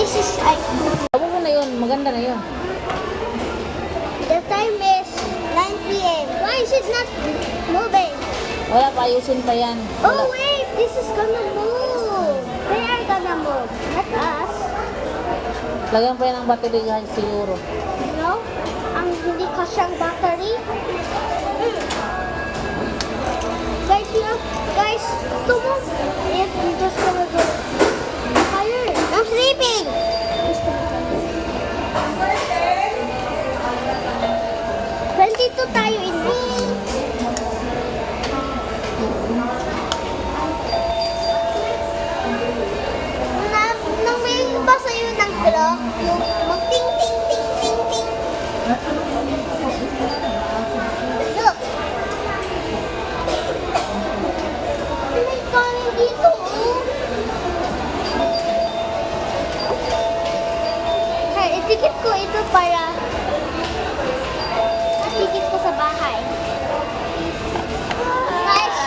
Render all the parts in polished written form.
This is Tawag mo na yun. Maganda na yun. the time is 9 p.m. Why is it not moving? Wala pa. Ayusin pa yan. Oh Wala. wait, this is gonna move. They are gonna move, not us. Lagyan pa yan ng battery guys siguro. No? Ang hindi kasyang battery. Guys, guys, to move. If you just gonna go higher. I'm sleeping. 22 tayo in May. Nang may iba sa'yo ng clock, yung mag-ting, ting, ting, ting, ting. Look. May kanin dito, oh. Kaya itikit ko ito para itikit ko sa bahay. Guys,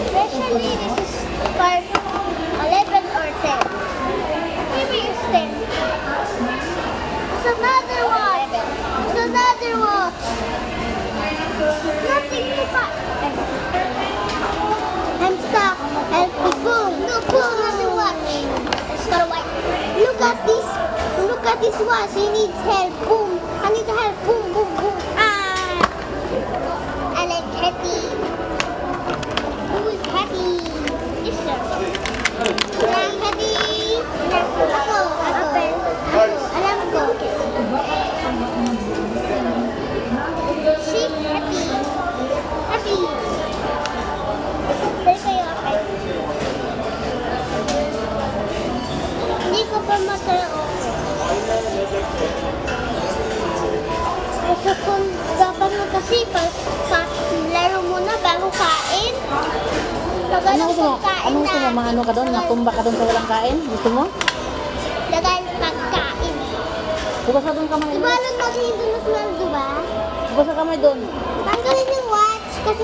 especially this is for 11 or 10. Maybe it's 10. It's another one. It's another one. Nothing to buy. I'm stuck. And boom. Look, another watch. It's got a white. Look at this. Look at this watch. He needs help. Boom. I need help. Boom, boom, boom. Ah. I like happy. Who is happy? This one. I'm happy. Ako. Alam ko. She happy. Happy. Pero kayo okay. Hindi ko pa masaya okay. Kasi kung dapat mo kasi laro mo na bago kain. Ano gusto mo? Ano gusto mo? Maano ka doon? Matumba ka doon sa walang kain? Gusto mo? Lagay pagkain. Bukas ka doon kamay. Diba alam natin yung dunos na, diba? Bukas ka kamay doon. Tanggalin yung watch kasi